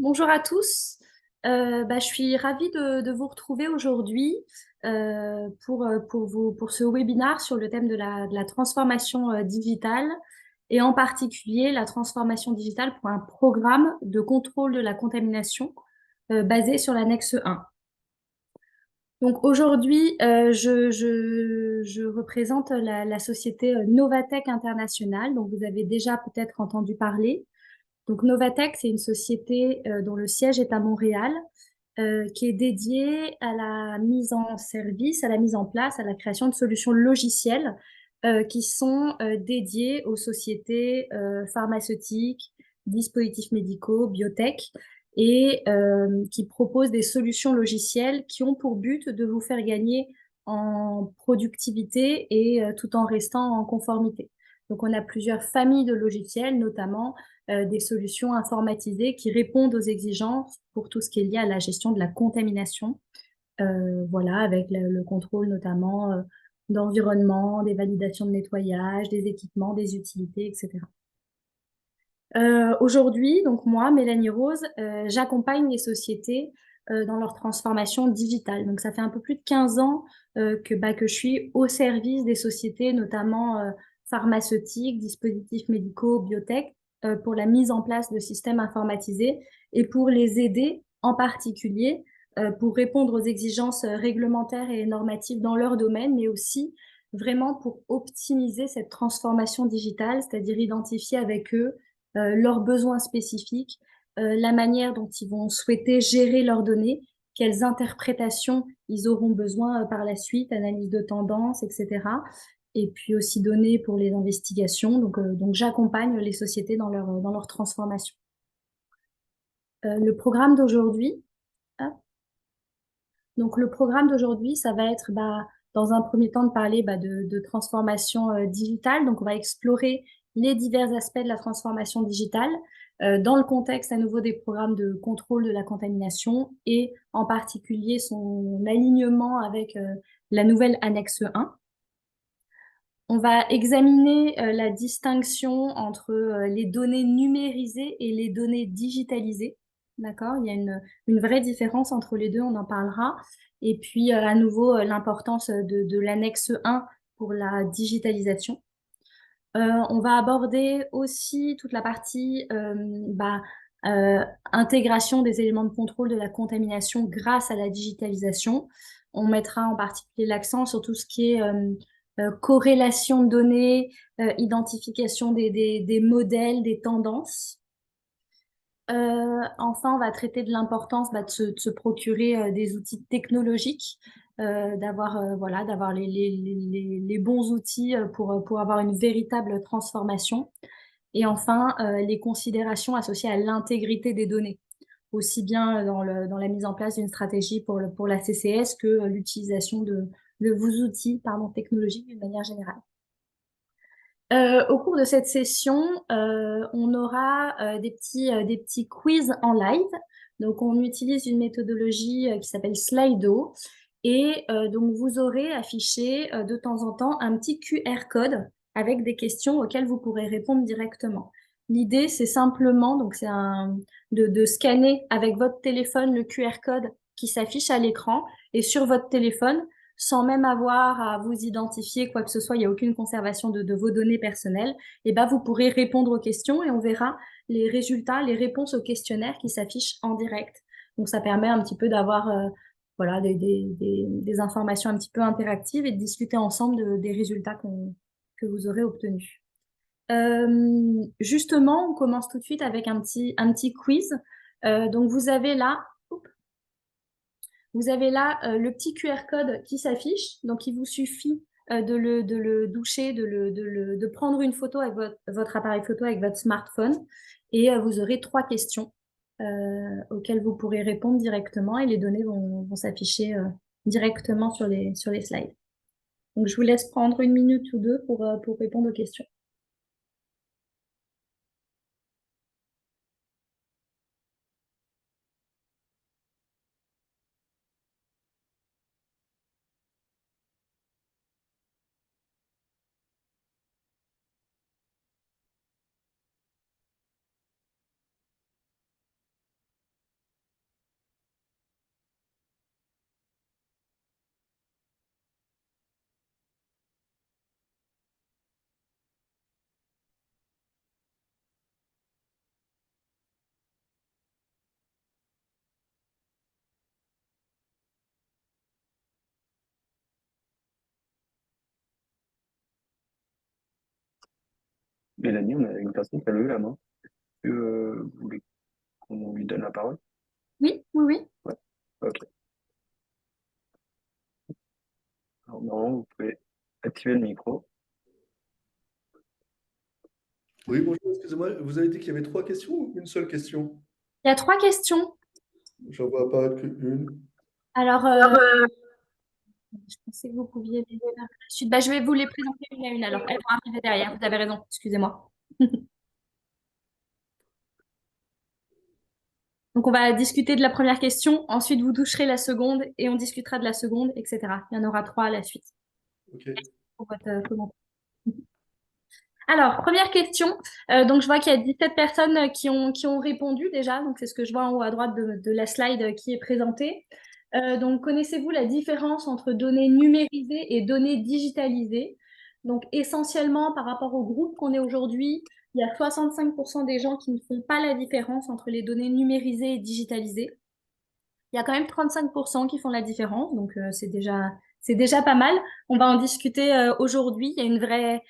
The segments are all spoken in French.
Bonjour à tous. Je suis ravie de vous retrouver aujourd'hui pour ce webinaire sur le thème de la transformation digitale et en particulier la transformation digitale pour un programme de contrôle de la contamination basé sur l'annexe 1. Donc aujourd'hui, je représente la société Novatech International, dont vous avez déjà peut-être entendu parler. Donc Novatech, c'est une société dont le siège est à Montréal, qui est dédiée à la mise en service, à la mise en place, à la création de solutions logicielles qui sont dédiées aux sociétés pharmaceutiques, dispositifs médicaux, biotech, et qui proposent des solutions logicielles qui ont pour but de vous faire gagner en productivité et tout en restant en conformité. Donc on a plusieurs familles de logiciels, notamment des solutions informatisées qui répondent aux exigences pour tout ce qui est lié à la gestion de la contamination. Voilà, avec le contrôle notamment d'environnement, des validations de nettoyage, des équipements, des utilités, etc. Aujourd'hui, donc moi, Mélanie Rose, j'accompagne les sociétés dans leur transformation digitale. Donc ça fait un peu plus de 15 ans que je suis au service des sociétés, notamment pharmaceutiques, dispositifs médicaux, biotech, pour la mise en place de systèmes informatisés et pour les aider en particulier pour répondre aux exigences réglementaires et normatives dans leur domaine, mais aussi vraiment pour optimiser cette transformation digitale, c'est-à-dire identifier avec eux leurs besoins spécifiques, la manière dont ils vont souhaiter gérer leurs données, quelles interprétations ils auront besoin par la suite, analyse de tendance, etc. Et puis aussi données pour les investigations. Donc j'accompagne les sociétés dans leur transformation. Le programme d'aujourd'hui, donc le programme d'aujourd'hui, ça va être dans un premier temps de parler de transformation digitale. Donc on va explorer les divers aspects de la transformation digitale dans le contexte à nouveau des programmes de contrôle de la contamination et en particulier son alignement avec la nouvelle annexe 1. On va examiner la distinction entre les données numérisées et les données digitalisées. D'accord? Il y a une vraie différence entre les deux, on en parlera. Et puis, à nouveau, l'importance de l'annexe 1 pour la digitalisation. On va aborder aussi toute la partie intégration des éléments de contrôle de la contamination grâce à la digitalisation. On mettra en particulier l'accent sur tout ce qui est corrélation de données, identification des modèles, des tendances. Enfin, on va traiter de l'importance de se procurer des outils technologiques, d'avoir les bons outils pour avoir une véritable transformation. Et enfin, les considérations associées à l'intégrité des données, aussi bien dans la mise en place d'une stratégie pour la CCS que l'utilisation de vos outils technologiques d'une manière générale. Au cours de cette session, on aura des petits quiz en live. Donc, on utilise une méthodologie qui s'appelle Slido. Et donc, vous aurez affiché de temps en temps un petit QR code avec des questions auxquelles vous pourrez répondre directement. L'idée, c'est simplement de scanner avec votre téléphone le QR code qui s'affiche à l'écran. Et sur votre téléphone, sans même avoir à vous identifier quoi que ce soit, il n'y a aucune conservation de vos données personnelles, et vous pourrez répondre aux questions et on verra les résultats, les réponses aux questionnaires qui s'affichent en direct. Donc ça permet un petit peu d'avoir des informations un petit peu interactives et de discuter ensemble des résultats que vous aurez obtenus. Justement, on commence tout de suite avec un petit quiz. Donc vous avez là le petit QR code qui s'affiche. Donc, il vous suffit de le doucher, de prendre une photo avec votre appareil photo avec votre smartphone. Et vous aurez 3 questions auxquelles vous pourrez répondre directement et les données vont s'afficher directement sur les slides. Donc, je vous laisse prendre une minute ou deux pour répondre aux questions. Mélanie, on a une personne qui a levé la main. Est-ce que vous voulez qu'on lui donne la parole? Oui, oui, oui. Ouais. Ok. Alors, normalement, vous pouvez activer le micro. Oui, bonjour, excusez-moi, vous avez dit qu'il y avait trois questions ou une seule question? Il y a trois questions. J'en vois apparaître qu'une. Alors, je pensais que vous pouviez les faire par la suite. Bah, je vais vous les présenter une à une. Alors, elles vont arriver derrière. Vous avez raison. Excusez-moi. Donc, on va discuter de la première question. Ensuite, vous toucherez la seconde et on discutera de la seconde, etc. Il y en aura trois à la suite. Ok. Pour votre commentaire. Alors, première question. Donc, je vois qu'il y a 17 personnes qui ont répondu déjà. Donc, c'est ce que je vois en haut à droite de la slide qui est présentée. Donc, connaissez-vous la différence entre données numérisées et données digitalisées? Donc, essentiellement, par rapport au groupe qu'on est aujourd'hui, il y a 65% des gens qui ne font pas la différence entre les données numérisées et digitalisées. Il y a quand même 35% qui font la différence, donc c'est déjà pas mal. On va en discuter aujourd'hui. Il y a une vraie,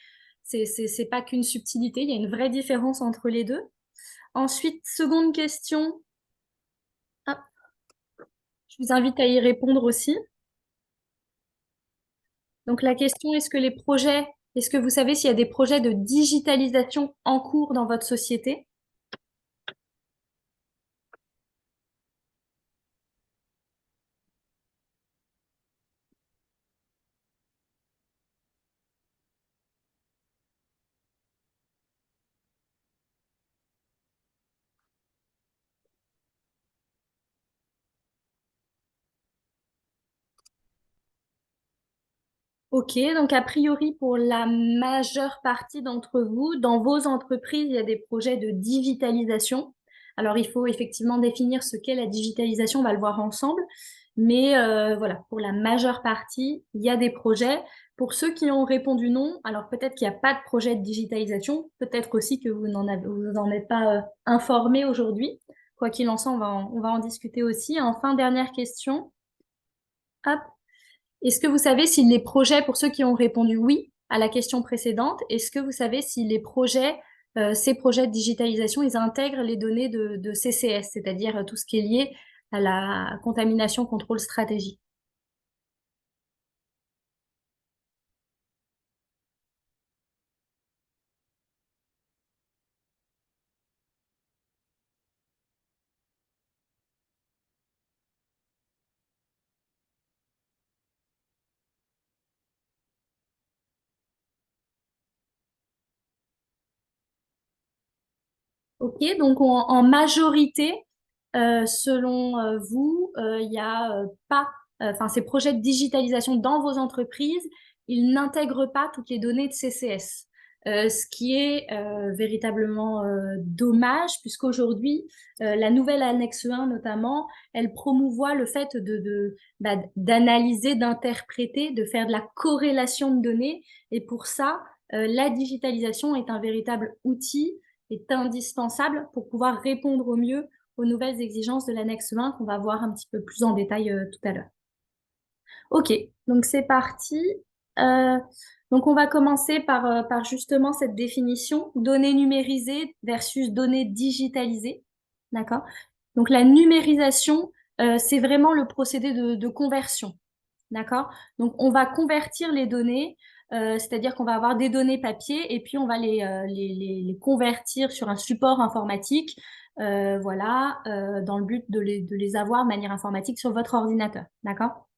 c'est pas qu'une subtilité, il y a une vraie différence entre les deux. Ensuite, seconde question. Ah, je vous invite à y répondre aussi. Donc la question, est-ce que vous savez s'il y a des projets de digitalisation en cours dans votre société? Ok, donc a priori pour la majeure partie d'entre vous, dans vos entreprises, il y a des projets de digitalisation. Alors il faut effectivement définir ce qu'est la digitalisation, on va le voir ensemble. Mais voilà, pour la majeure partie, il y a des projets. Pour ceux qui ont répondu non, alors peut-être qu'il n'y a pas de projet de digitalisation, peut-être aussi que vous n'en êtes pas informé aujourd'hui. Quoi qu'il en soit, on va en discuter aussi. Enfin, dernière question. Hop. Est-ce que vous savez si les projets, pour ceux qui ont répondu oui à la question précédente, est-ce que vous savez si les projets, ces projets de digitalisation, ils intègrent les données de CCS, c'est-à-dire tout ce qui est lié à la contamination contrôle stratégique? Ok, donc en majorité, selon vous, il n'y a pas, enfin ces projets de digitalisation dans vos entreprises, ils n'intègrent pas toutes les données de CCS. Ce qui est véritablement dommage, puisqu'aujourd'hui, la nouvelle annexe 1 notamment, elle promouvoit le fait d'analyser, d'interpréter, de faire de la corrélation de données. Et pour ça, la digitalisation est un véritable outil est indispensable pour pouvoir répondre au mieux aux nouvelles exigences de l'annexe 1 qu'on va voir un petit peu plus en détail tout à l'heure. Ok, donc c'est parti. Euh, donc on va commencer par justement cette définition, données numérisées versus données digitalisées. D'accord? Donc la numérisation, c'est vraiment le procédé de conversion. D'accord? Donc, on va convertir les données, c'est-à-dire qu'on va avoir des données papier et puis on va les convertir sur un support informatique, voilà, dans le but de les avoir de manière informatique sur votre ordinateur. D'accord?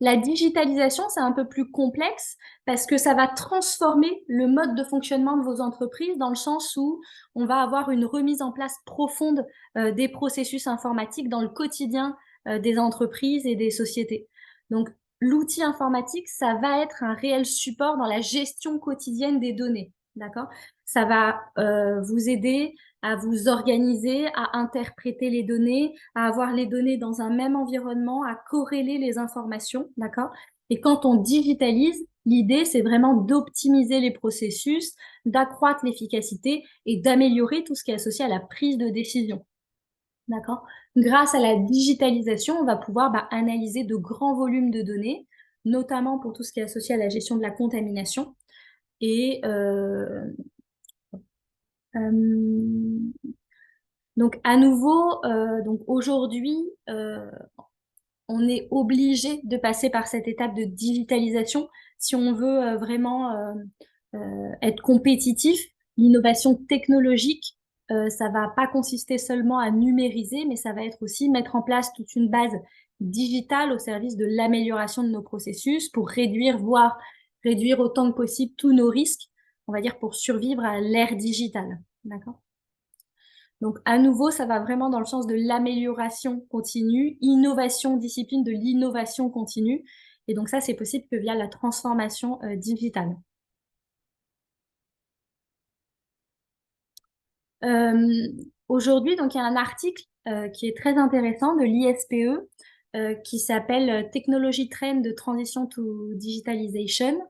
La digitalisation, c'est un peu plus complexe parce que ça va transformer le mode de fonctionnement de vos entreprises dans le sens où on va avoir une remise en place profonde des processus informatiques dans le quotidien des entreprises et des sociétés. Donc, l'outil informatique, ça va être un réel support dans la gestion quotidienne des données. D'accord? Ça va vous aider à vous organiser, à interpréter les données, à avoir les données dans un même environnement, à corréler les informations, d'accord? Et quand on digitalise, l'idée, c'est vraiment d'optimiser les processus, d'accroître l'efficacité et d'améliorer tout ce qui est associé à la prise de décision, d'accord? Grâce à la digitalisation, on va pouvoir analyser de grands volumes de données, notamment pour tout ce qui est associé à la gestion de la contamination et Euh, donc à nouveau, donc aujourd'hui, on est obligé de passer par cette étape de digitalisation si on veut vraiment être compétitif. L'innovation technologique, ça va pas consister seulement à numériser, mais ça va être aussi mettre en place toute une base digitale au service de l'amélioration de nos processus pour réduire, voire réduire autant que possible tous nos risques, on va dire pour survivre à l'ère digitale. D'accord? Donc, à nouveau, ça va vraiment dans le sens de l'amélioration continue, innovation, discipline de l'innovation continue. Et donc, ça, c'est possible que via la transformation digitale. Euh, Aujourd'hui, donc, il y a un article qui est très intéressant de l'ISPE qui s'appelle Technology Trend de Transition to Digitalization.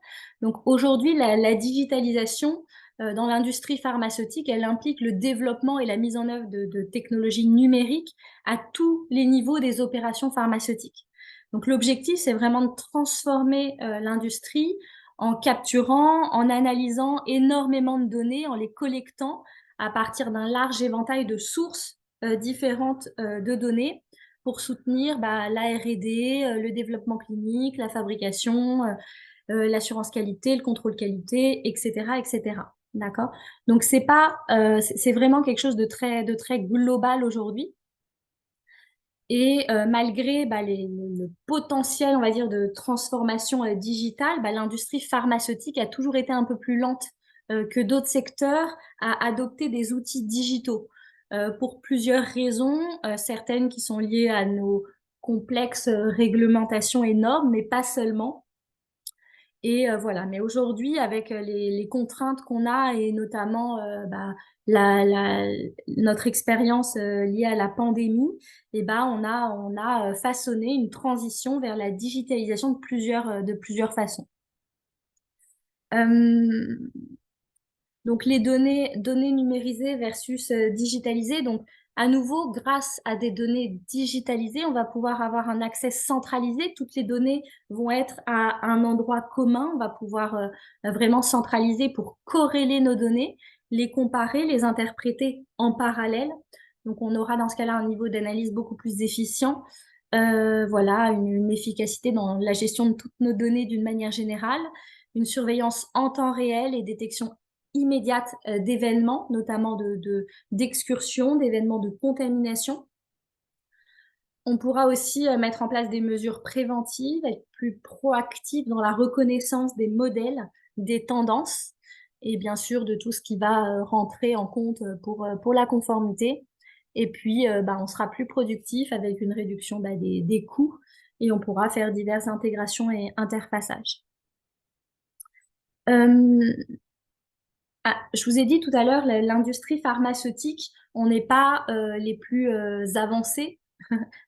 Donc, aujourd'hui, la digitalisation dans l'industrie pharmaceutique, elle implique le développement et la mise en œuvre de technologies numériques à tous les niveaux des opérations pharmaceutiques. Donc, l'objectif, c'est vraiment de transformer l'industrie en capturant, en analysant énormément de données, en les collectant à partir d'un large éventail de sources différentes de données pour soutenir la R&D, le développement clinique, la fabrication, l'assurance qualité, le contrôle qualité, etc., etc. D'accord? Donc c'est vraiment quelque chose de très global aujourd'hui. Et malgré le potentiel, on va dire, de transformation digitale, l'industrie pharmaceutique a toujours été un peu plus lente que d'autres secteurs à adopter des outils digitaux pour plusieurs raisons, certaines qui sont liées à nos complexes réglementations et normes, mais pas seulement. Et voilà, mais aujourd'hui, avec les contraintes qu'on a et notamment notre expérience liée à la pandémie, on a façonné une transition vers la digitalisation de plusieurs façons. Donc les données numérisées versus digitalisées. Donc à nouveau, grâce à des données digitalisées, on va pouvoir avoir un accès centralisé. Toutes les données vont être à un endroit commun. On va pouvoir vraiment centraliser pour corréler nos données, les comparer, les interpréter en parallèle. Donc on aura dans ce cas-là un niveau d'analyse beaucoup plus efficient. Voilà, une efficacité dans la gestion de toutes nos données d'une manière générale, une surveillance en temps réel et détection immédiate d'événements, notamment d'excursions, d'événements de contamination. On pourra aussi mettre en place des mesures préventives, être plus proactifs dans la reconnaissance des modèles, des tendances et bien sûr de tout ce qui va rentrer en compte pour la conformité. Et puis, on sera plus productif avec une réduction des coûts et on pourra faire diverses intégrations et interfaçages. Je vous ai dit tout à l'heure, l'industrie pharmaceutique, on n'est pas les plus avancés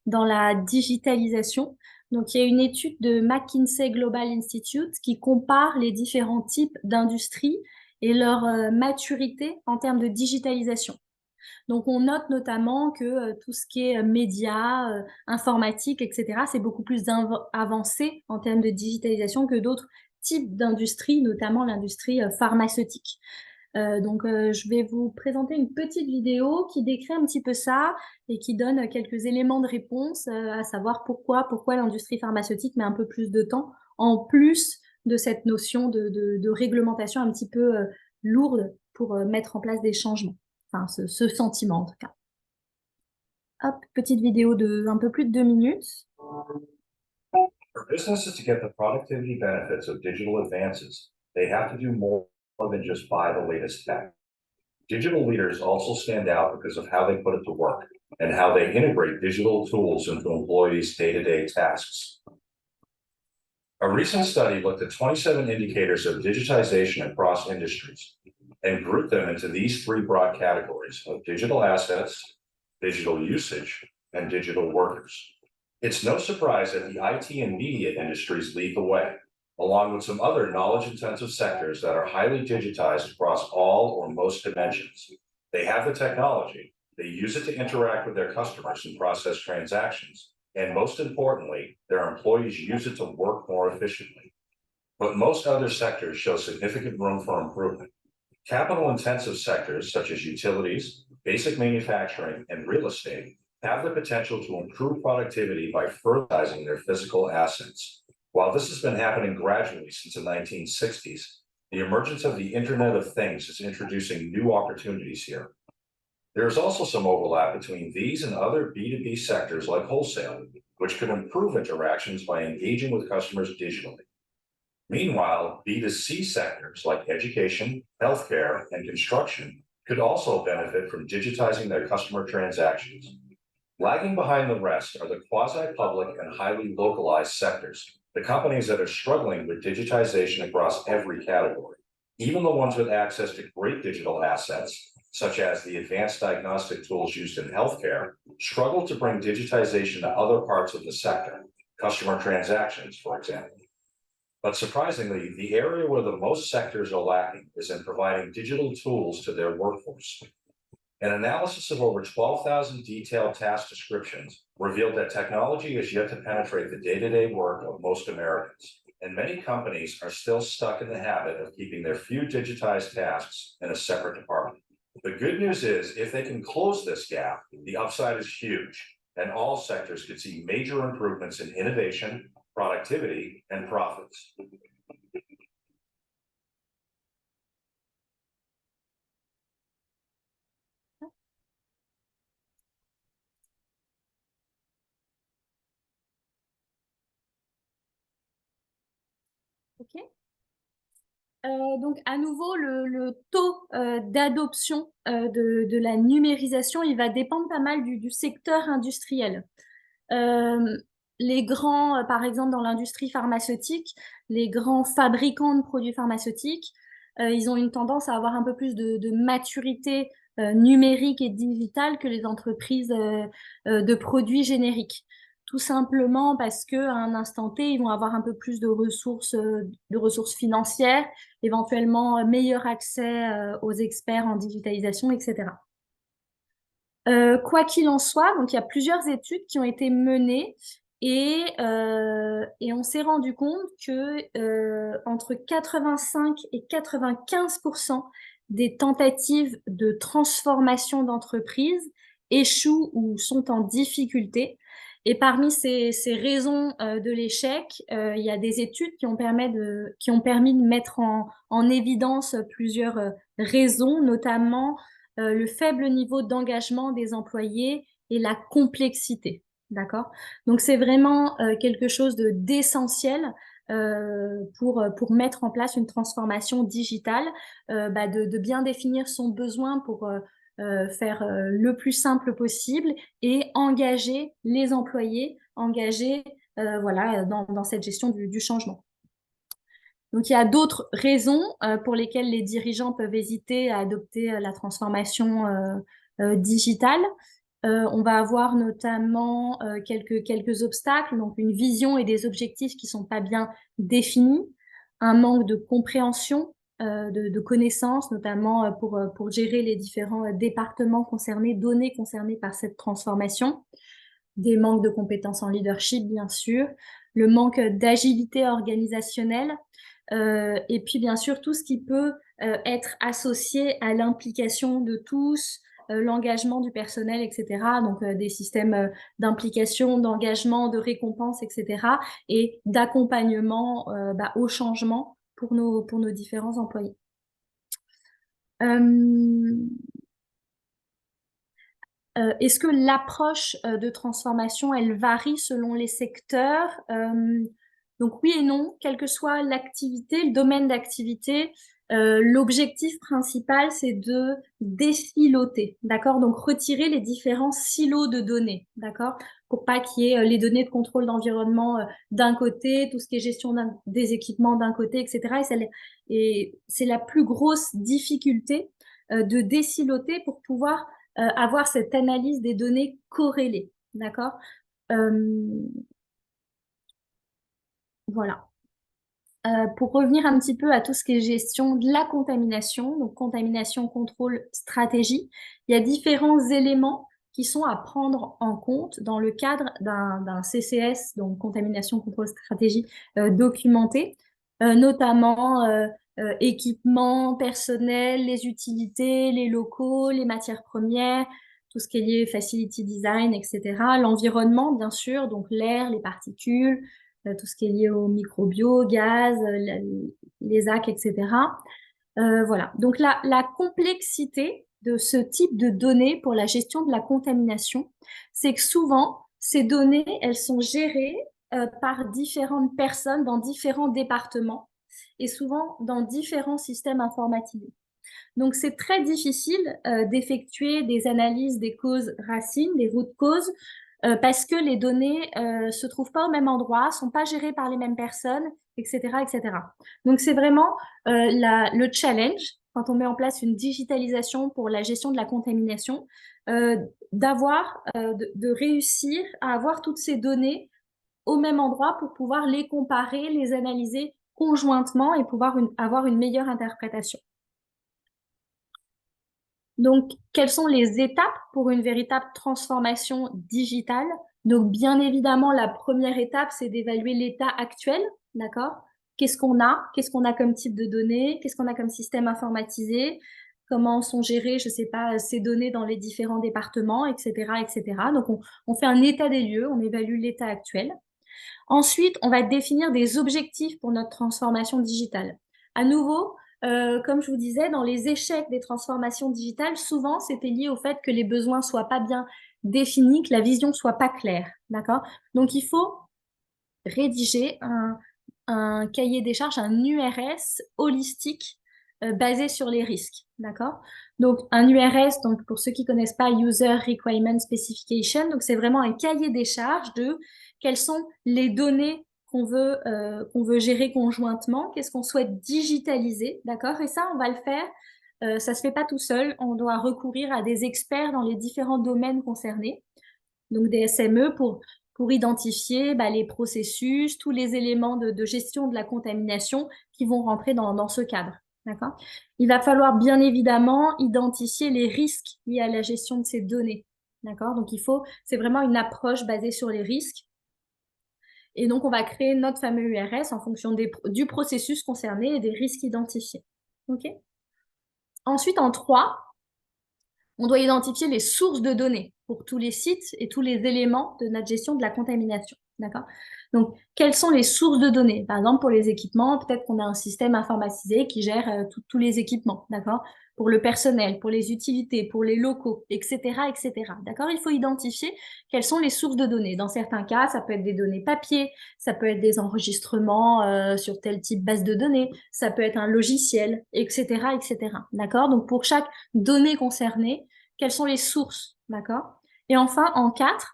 dans la digitalisation. Donc, il y a une étude de McKinsey Global Institute qui compare les différents types d'industries et leur maturité en termes de digitalisation. Donc, on note notamment que tout ce qui est médias, informatique, etc., c'est beaucoup plus avancé en termes de digitalisation que d'autres types d'industries, notamment l'industrie pharmaceutique. Je vais vous présenter une petite vidéo qui décrit un petit peu ça et qui donne quelques éléments de réponse, à savoir pourquoi l'industrie pharmaceutique met un peu plus de temps, en plus de cette notion de réglementation un petit peu lourde pour mettre en place des changements. Enfin, ce sentiment en tout cas. Hop, petite vidéo de un peu plus de 2 minutes. For businesses to get the productivity benefits of digital advances, they have to do more than just buy the latest tech. Digital leaders also stand out because of how they put it to work and how they integrate digital tools into employees' day-to-day tasks. A recent study looked at 27 indicators of digitization across industries and grouped them into these three broad categories of digital assets, digital usage, and digital workers. It's no surprise that the IT and media industries lead the way, along with some other knowledge-intensive sectors that are highly digitized across all or most dimensions. They have the technology, they use it to interact with their customers and process transactions, and most importantly, their employees use it to work more efficiently. But most other sectors show significant room for improvement. Capital-intensive sectors such as utilities, basic manufacturing, and real estate have the potential to improve productivity by furthering their physical assets. While this has been happening gradually since the 1960s, the emergence of the Internet of Things is introducing new opportunities here. There is also some overlap between these and other B2B sectors like wholesale, which could improve interactions by engaging with customers digitally. Meanwhile, B2C sectors like education, healthcare, and construction could also benefit from digitizing their customer transactions. Lagging behind the rest are the quasi-public and highly localized sectors, the companies that are struggling with digitization across every category. Even the ones with access to great digital assets, such as the advanced diagnostic tools used in healthcare, struggle to bring digitization to other parts of the sector, customer transactions, for example. But surprisingly, the area where the most sectors are lacking is in providing digital tools to their workforce. An analysis of over 12,000 detailed task descriptions revealed that technology is yet to penetrate the day-to-day work of most Americans, and many companies are still stuck in the habit of keeping their few digitized tasks in a separate department. The good news is, if they can close this gap, the upside is huge, and all sectors could see major improvements in innovation, productivity, and profits. Ok. Donc, à nouveau, le taux d'adoption de la numérisation, il va dépendre pas mal du secteur industriel. Les grands, par exemple, dans l'industrie pharmaceutique, les grands fabricants de produits pharmaceutiques, ils ont une tendance à avoir un peu plus de maturité numérique et digitale que les entreprises de produits génériques. Tout simplement parce qu'à un instant T, ils vont avoir un peu plus de ressources financières, éventuellement meilleur accès aux experts en digitalisation, etc. Quoi qu'il en soit, donc il y a plusieurs études qui ont été menées et on s'est rendu compte que entre 85 et 95% des tentatives de transformation d'entreprise échouent ou sont en difficulté. Et parmi ces raisons de l'échec, il y a des études qui ont permis de mettre en évidence plusieurs raisons, notamment le faible niveau d'engagement des employés et la complexité. D'accord? Donc, c'est vraiment quelque chose d'essentiel pour mettre en place une transformation digitale, de bien définir son besoin pour faire le plus simple possible et engager les employés, voilà, dans cette gestion du changement. Donc, il y a d'autres raisons pour lesquelles les dirigeants peuvent hésiter à adopter la transformation digitale. On va avoir notamment quelques obstacles, donc une vision et des objectifs qui sont pas bien définis, un manque de compréhension, de connaissances, notamment pour gérer les différents départements concernés, données concernées par cette transformation, des manques de compétences en leadership, bien sûr, le manque d'agilité organisationnelle, et puis bien sûr tout ce qui peut être associé à l'implication de tous, l'engagement du personnel, etc. Donc des systèmes d'implication, d'engagement, de récompense, etc. et d'accompagnement au changement pour nos différents employés. Est-ce que l'approche de transformation, elle varie selon les secteurs? Donc oui et non, quelle que soit l'activité, le domaine d'activité, l'objectif principal, c'est de désiloter, d'accord? Donc retirer les différents silos de données, d'accord? Pour pas qu'il y ait les données de contrôle d'environnement d'un côté, tout ce qui est gestion des équipements d'un côté, etc. Et c'est la plus grosse difficulté de désiloter pour pouvoir avoir cette analyse des données corrélées, d'accord? Voilà. Pour revenir un petit peu à tout ce qui est gestion de la contamination, donc contamination, contrôle, stratégie, il y a différents éléments qui sont à prendre en compte dans le cadre d'un CCS, donc contamination, contrôle, stratégie documenté, notamment équipements, personnel, les utilités, les locaux, les matières premières, tout ce qui est lié facility design, etc. L'environnement, bien sûr, donc l'air, les particules, tout ce qui est lié aux microbiaux, gaz, les AC, etc. Voilà. Donc la complexité de ce type de données pour la gestion de la contamination, c'est que souvent, ces données, elles sont gérées par différentes personnes dans différents départements et souvent dans différents systèmes informatisés. Donc, c'est très difficile d'effectuer des analyses des causes racines, des root causes, parce que les données se trouvent pas au même endroit, sont pas gérées par les mêmes personnes, etc., etc. Donc, c'est vraiment le challenge quand on met en place une digitalisation pour la gestion de la contamination, de réussir à avoir toutes ces données au même endroit pour pouvoir les comparer, les analyser conjointement et pouvoir avoir une meilleure interprétation. Donc, quelles sont les étapes pour une véritable transformation digitale? Donc, bien évidemment, la première étape, c'est d'évaluer l'état actuel, d'accord? Qu'est-ce qu'on a? Qu'est-ce qu'on a comme type de données? Qu'est-ce qu'on a comme système informatisé? Comment sont gérées, je sais pas, ces données dans les différents départements, etc., etc. Donc, on fait un état des lieux, on évalue l'état actuel. Ensuite, on va définir des objectifs pour notre transformation digitale. À nouveau, comme je vous disais, dans les échecs des transformations digitales, souvent, c'était lié au fait que les besoins soient pas bien définis, que la vision soit pas claire, d'accord? Donc, il faut rédiger un cahier des charges, un URS holistique basé sur les risques, d'accord? Donc, un URS, donc pour ceux qui connaissent pas, User Requirement Specification, donc c'est vraiment un cahier des charges de quelles sont les données qu'on veut gérer conjointement, qu'est-ce qu'on souhaite digitaliser, d'accord? Et ça, on va le faire. Ça se fait pas tout seul. On doit recourir à des experts dans les différents domaines concernés, donc des SME pour identifier les processus, tous les éléments de gestion de la contamination qui vont rentrer dans ce cadre. D'accord? Il va falloir bien évidemment identifier les risques liés à la gestion de ces données. D'accord? Donc c'est vraiment une approche basée sur les risques. Et donc, on va créer notre fameux URS en fonction du processus concerné et des risques identifiés. OK? Ensuite, en 3, on doit identifier les sources de données pour tous les sites et tous les éléments de notre gestion de la contamination. D'accord? Donc, quelles sont les sources de données? Par exemple, pour les équipements, peut-être qu'on a un système informatisé qui gère tous les équipements, d'accord? Pour le personnel, pour les utilités, pour les locaux, etc., etc. D'accord? Il faut identifier quelles sont les sources de données. Dans certains cas, ça peut être des données papier, ça peut être des enregistrements sur tel type base de données, ça peut être un logiciel, etc., etc. D'accord? Donc, pour chaque donnée concernée, quelles sont les sources? D'accord? Et enfin, en 4,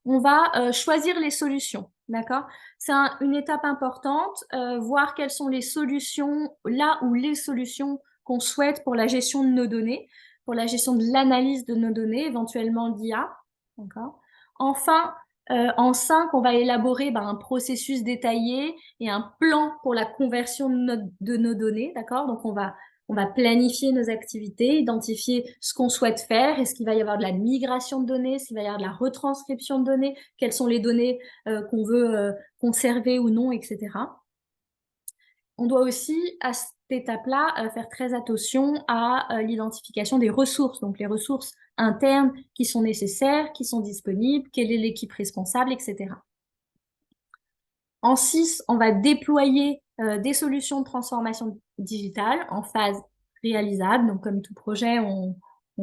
on va choisir les solutions, d'accord? C'est une étape importante, voir quelles sont les solutions, là où les solutions qu'on souhaite pour la gestion de nos données, pour la gestion de l'analyse de nos données, éventuellement d'IA, d'accord? Enfin, en 5, on va élaborer un processus détaillé et un plan pour la conversion de nos données, d'accord? Donc, on va planifier nos activités, identifier ce qu'on souhaite faire, est-ce qu'il va y avoir de la migration de données, est-ce qu'il va y avoir de la retranscription de données, quelles sont les données qu'on veut conserver ou non, etc. On doit aussi, à cette étape-là, faire très attention à l'identification des ressources, donc les ressources internes qui sont nécessaires, qui sont disponibles, quelle est l'équipe responsable, etc. En 6, on va déployer des solutions de transformation digitale en phase réalisable. Donc, comme tout projet, on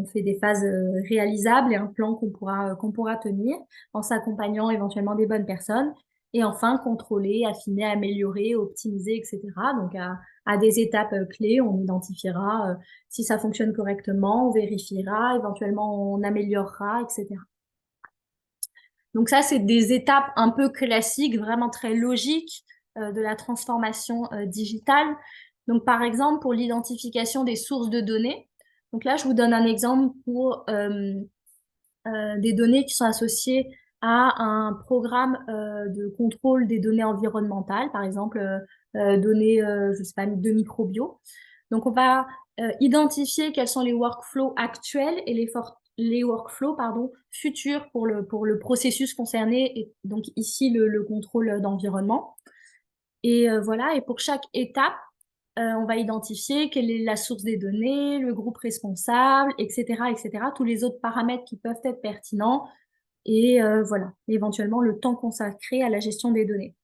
fait des phases réalisables et un plan qu'on pourra tenir en s'accompagnant éventuellement des bonnes personnes. Et enfin, contrôler, affiner, améliorer, optimiser, etc. Donc, à des étapes clés, on identifiera si ça fonctionne correctement, on vérifiera, éventuellement on améliorera, etc. Donc ça, c'est des étapes un peu classiques, vraiment très logiques de la transformation digitale. Donc par exemple, pour l'identification des sources de données. Donc là, je vous donne un exemple pour des données qui sont associées à un programme de contrôle des données environnementales, par exemple données, je sais pas, de microbio. Donc on va identifier quels sont les workflows actuels et les workflows futurs pour le processus concerné, et donc ici le contrôle d'environnement. Et voilà, et pour chaque étape, on va identifier quelle est la source des données, le groupe responsable, etc., etc., tous les autres paramètres qui peuvent être pertinents et voilà, éventuellement le temps consacré à la gestion des données.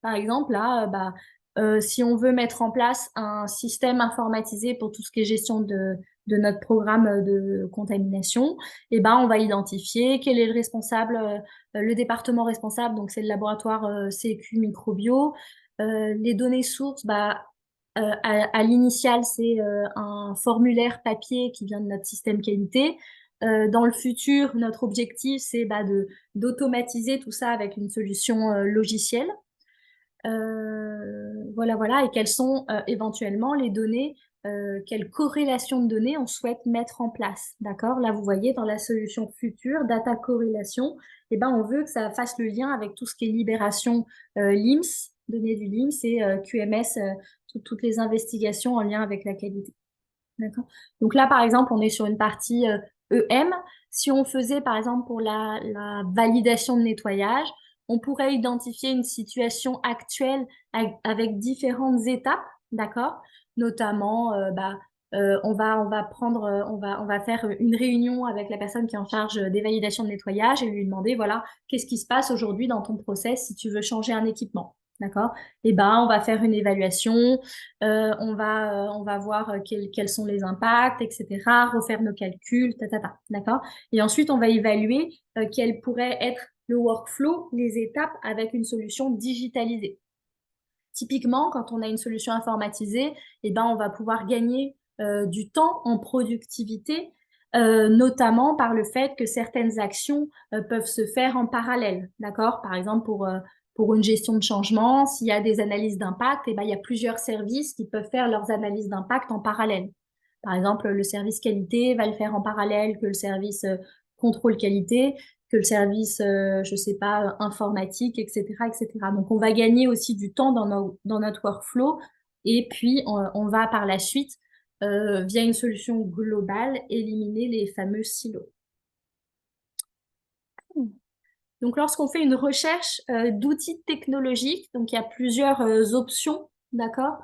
Par exemple, là, si on veut mettre en place un système informatisé pour tout ce qui est gestion de notre programme de contamination, et ben, on va identifier quel est le responsable, le département responsable, donc c'est le laboratoire CQ Microbio. Les données sources, à l'initial, c'est un formulaire papier qui vient de notre système qualité. Dans le futur, notre objectif, c'est d'automatiser tout ça avec une solution logicielle. Voilà, et quelles sont éventuellement les données, quelle corrélation de données on souhaite mettre en place, d'accord? Là, vous voyez, dans la solution future, data corrélation, eh ben, on veut que ça fasse le lien avec tout ce qui est libération LIMS, données du LIMS, et QMS, toutes les investigations en lien avec la qualité. D'accord. Donc là, par exemple, on est sur une partie EM. Si on faisait, par exemple, pour la validation de nettoyage, on pourrait identifier une situation actuelle avec différentes étapes, d'accord? Notamment, on va faire une réunion avec la personne qui est en charge des validations de nettoyage et lui demander, voilà, qu'est-ce qui se passe aujourd'hui dans ton process si tu veux changer un équipement, d'accord? Et on va faire une évaluation, on va voir quels sont les impacts, etc., refaire nos calculs, d'accord? Et ensuite, on va évaluer quel pourrait être le workflow, les étapes avec une solution digitalisée. Typiquement, quand on a une solution informatisée, on va pouvoir gagner du temps en productivité, notamment par le fait que certaines actions peuvent se faire en parallèle, d'accord? Par exemple, pour une gestion de changement, s'il y a des analyses d'impact, il y a plusieurs services qui peuvent faire leurs analyses d'impact en parallèle. Par exemple, le service qualité va le faire en parallèle que le service contrôle qualité, que le service, je sais pas, informatique, etc., etc. Donc, on va gagner aussi du temps dans notre workflow et puis on va par la suite, via une solution globale, éliminer les fameux silos. Donc, lorsqu'on fait une recherche d'outils technologiques, donc il y a plusieurs options, d'accord?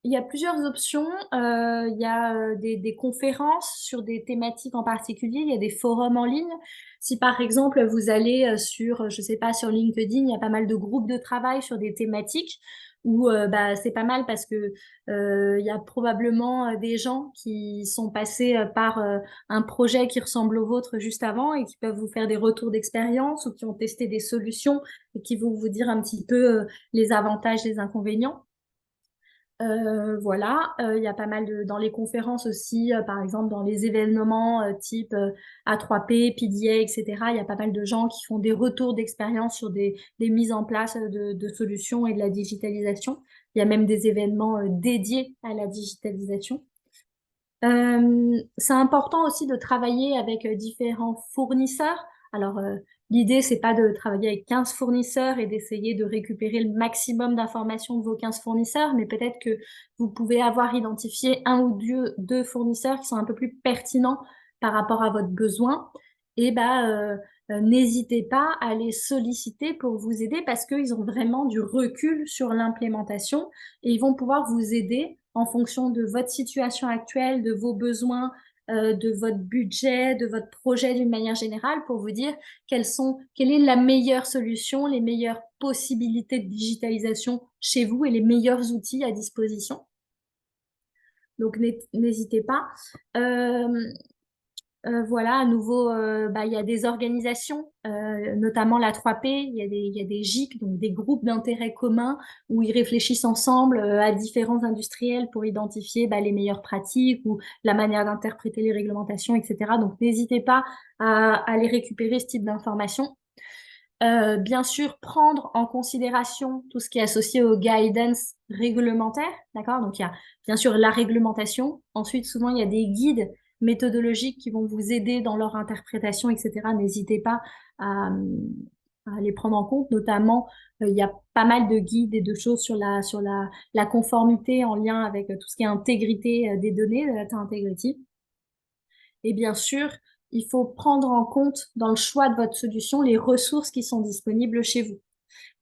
Il y a plusieurs options. Il y a des conférences sur des thématiques en particulier. Il y a des forums en ligne. Si par exemple vous allez sur, je sais pas, sur LinkedIn, il y a pas mal de groupes de travail sur des thématiques où c'est pas mal parce que il y a probablement des gens qui sont passés par un projet qui ressemble au vôtre juste avant et qui peuvent vous faire des retours d'expérience ou qui ont testé des solutions et qui vont vous dire un petit peu les avantages, les inconvénients. Voilà, il y a pas mal dans les conférences aussi, par exemple dans les événements type A3P, PDA, etc. Il y a pas mal de gens qui font des retours d'expérience sur des mises en place de solutions et de la digitalisation. Il y a même des événements dédiés à la digitalisation. C'est important aussi de travailler avec différents fournisseurs. Alors, l'idée, c'est pas de travailler avec 15 fournisseurs et d'essayer de récupérer le maximum d'informations de vos 15 fournisseurs, mais peut-être que vous pouvez avoir identifié un ou deux fournisseurs qui sont un peu plus pertinents par rapport à votre besoin. Et n'hésitez pas à les solliciter pour vous aider parce qu'ils ont vraiment du recul sur l'implémentation et ils vont pouvoir vous aider en fonction de votre situation actuelle, de vos besoins, de votre budget, de votre projet d'une manière générale pour vous dire quelle est la meilleure solution, les meilleures possibilités de digitalisation chez vous et les meilleurs outils à disposition. Donc, n'hésitez pas. Voilà, à nouveau, il y a des organisations, notamment la 3P, il y a des GIC, donc des groupes d'intérêt communs, où ils réfléchissent ensemble à différents industriels pour identifier les meilleures pratiques ou la manière d'interpréter les réglementations, etc. Donc, n'hésitez pas à aller récupérer ce type d'informations. Bien sûr, prendre en considération tout ce qui est associé au guidance réglementaire, d'accord? Donc, il y a bien sûr la réglementation. Ensuite, souvent, il y a des guides méthodologiques qui vont vous aider dans leur interprétation, etc. N'hésitez pas à les prendre en compte. Notamment, il y a pas mal de guides et de choses sur la conformité en lien avec tout ce qui est intégrité des données, de data integrity. Et bien sûr, il faut prendre en compte dans le choix de votre solution les ressources qui sont disponibles chez vous.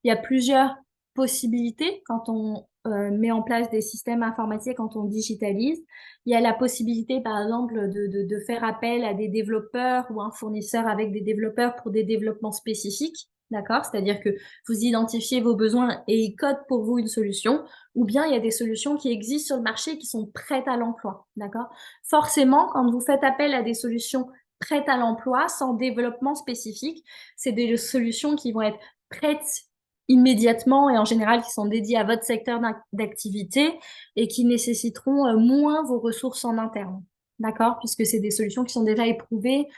Il y a plusieurs possibilités quand on met en place des systèmes informatiques, quand on digitalise, il y a la possibilité, par exemple, de faire appel à des développeurs ou un fournisseur avec des développeurs pour des développements spécifiques, d'accord? C'est-à-dire que vous identifiez vos besoins et ils codent pour vous une solution, ou bien il y a des solutions qui existent sur le marché et qui sont prêtes à l'emploi, d'accord? Forcément, quand vous faites appel à des solutions prêtes à l'emploi, sans développement spécifique, c'est des solutions qui vont être prêtes immédiatement et en général qui sont dédiées à votre secteur d'activité et qui nécessiteront moins vos ressources en interne. D'accord? Puisque c'est des solutions qui sont déjà éprouvées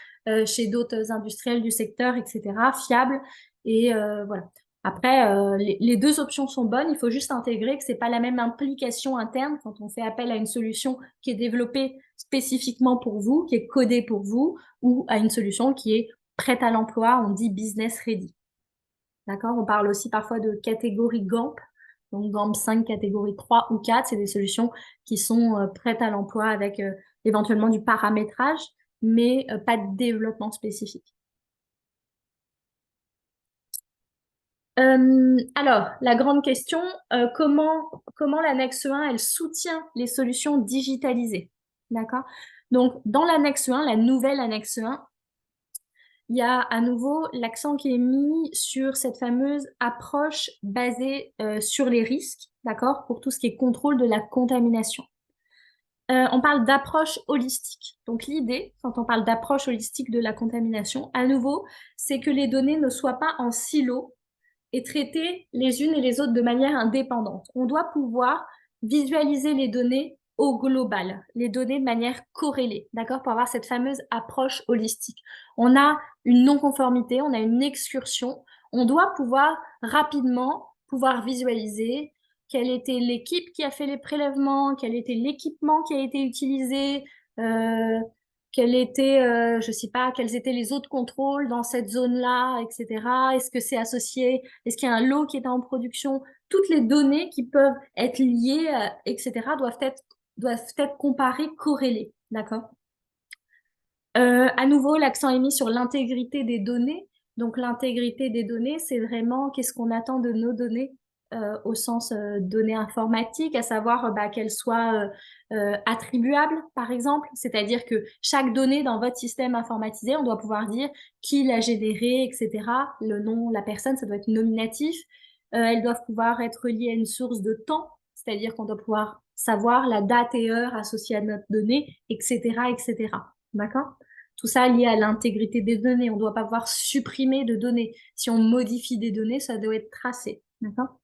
chez d'autres industriels du secteur, etc., fiables. Et voilà. Après, les deux options sont bonnes. Il faut juste intégrer que c'est pas la même implication interne quand on fait appel à une solution qui est développée spécifiquement pour vous, qui est codée pour vous, ou à une solution qui est prête à l'emploi, on dit business ready. D'accord? On parle aussi parfois de catégorie GAMP. Donc, GAMP 5, catégorie 3 ou 4, c'est des solutions qui sont prêtes à l'emploi avec éventuellement du paramétrage, mais pas de développement spécifique. Alors, la grande question, comment l'annexe 1, elle soutient les solutions digitalisées? D'accord? Donc, dans l'annexe 1, la nouvelle annexe 1, il y a à nouveau l'accent qui est mis sur cette fameuse approche basée sur les risques, d'accord, pour tout ce qui est contrôle de la contamination. On parle d'approche holistique. Donc l'idée, quand on parle d'approche holistique de la contamination, à nouveau, c'est que les données ne soient pas en silo et traitées les unes et les autres de manière indépendante. On doit pouvoir visualiser les données au global, les données de manière corrélée, d'accord, pour avoir cette fameuse approche holistique. On a une non-conformité, on a une excursion, on doit pouvoir rapidement pouvoir visualiser quelle était l'équipe qui a fait les prélèvements, quel était l'équipement qui a été utilisé, quel était, je sais pas, quels étaient les autres contrôles dans cette zone-là, etc. Est-ce que c'est associé, est-ce qu'il y a un lot qui est en production? Toutes les données qui peuvent être liées, etc., doivent être comparées, corrélées, d'accord? À nouveau, l'accent est mis sur l'intégrité des données. Donc, l'intégrité des données, c'est vraiment qu'est-ce qu'on attend de nos données au sens données informatiques, à savoir qu'elles soient attribuables, par exemple. C'est-à-dire que chaque donnée dans votre système informatisé, on doit pouvoir dire qui l'a générée, etc. Le nom, la personne, ça doit être nominatif. Elles doivent pouvoir être liées à une source de temps, c'est-à-dire qu'on doit pouvoir savoir la date et heure associée à notre donnée, etc., etc. D'accord? Tout ça lié à l'intégrité des données. On ne doit pas pouvoir supprimer de données. Si on modifie des données, ça doit être tracé. D'accord?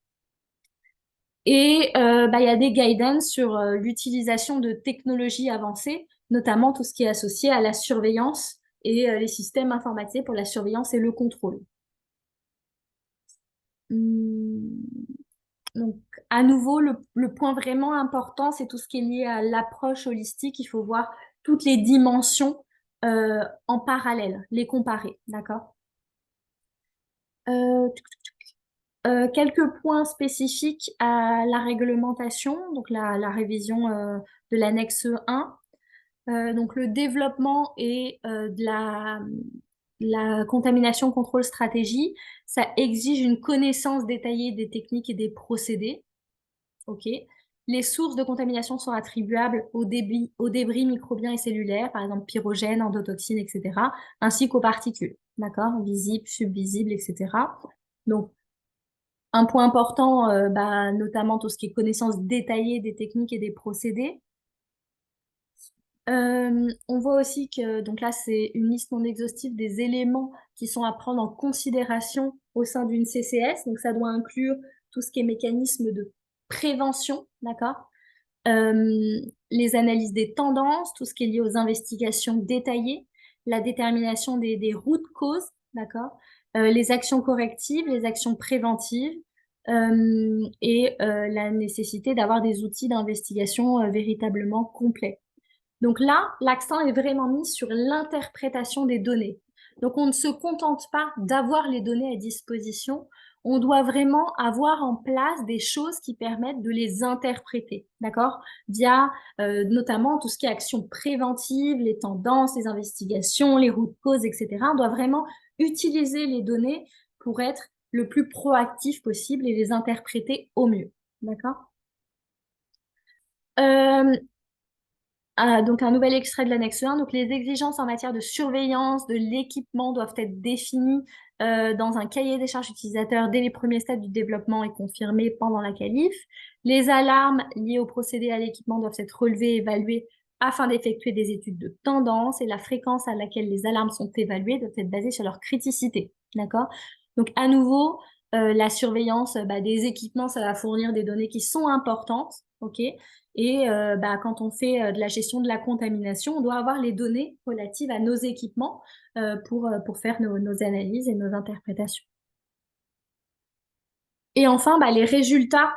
Et il y a des guidance sur l'utilisation de technologies avancées, notamment tout ce qui est associé à la surveillance et les systèmes informatisés pour la surveillance et le contrôle. Donc, à nouveau, le point vraiment important, c'est tout ce qui est lié à l'approche holistique. Il faut voir toutes les dimensions en parallèle, les comparer, d'accord? Quelques points spécifiques à la réglementation, donc la révision de l'annexe 1. Donc, le développement et de la contamination contrôle stratégie, ça exige une connaissance détaillée des techniques et des procédés. OK. Les sources de contamination sont attribuables aux débris microbiens et cellulaires, par exemple pyrogènes, endotoxines, etc., ainsi qu'aux particules, d'accord, visibles, subvisibles, etc. Donc, un point important, notamment tout ce qui est connaissance détaillée des techniques et des procédés. On voit aussi que, donc là, c'est une liste non exhaustive des éléments qui sont à prendre en considération au sein d'une CCS. Donc, ça doit inclure tout ce qui est mécanisme de prévention, d'accord? Les analyses des tendances, tout ce qui est lié aux investigations détaillées, la détermination des routes causes, d'accord? Les actions correctives, les actions préventives, et la nécessité d'avoir des outils d'investigation véritablement complets. Donc là, l'accent est vraiment mis sur l'interprétation des données. Donc on ne se contente pas d'avoir les données à disposition, on doit vraiment avoir en place des choses qui permettent de les interpréter, d'accord? Via notamment tout ce qui est action préventive, les tendances, les investigations, les routes causes, etc. On doit vraiment utiliser les données pour être le plus proactif possible et les interpréter au mieux, d'accord? Donc, un nouvel extrait de l'annexe 1. Donc, les exigences en matière de surveillance de l'équipement doivent être définies dans un cahier des charges utilisateurs dès les premiers stades du développement et confirmées pendant la qualif. Les alarmes liées au procédé à l'équipement doivent être relevées et évaluées afin d'effectuer des études de tendance, et la fréquence à laquelle les alarmes sont évaluées doit être basée sur leur criticité. D'accord? Donc, à nouveau, la surveillance des équipements, ça va fournir des données qui sont importantes. OK? Et quand on fait de la gestion de la contamination, on doit avoir les données relatives à nos équipements pour faire nos analyses et nos interprétations. Et enfin, les résultats,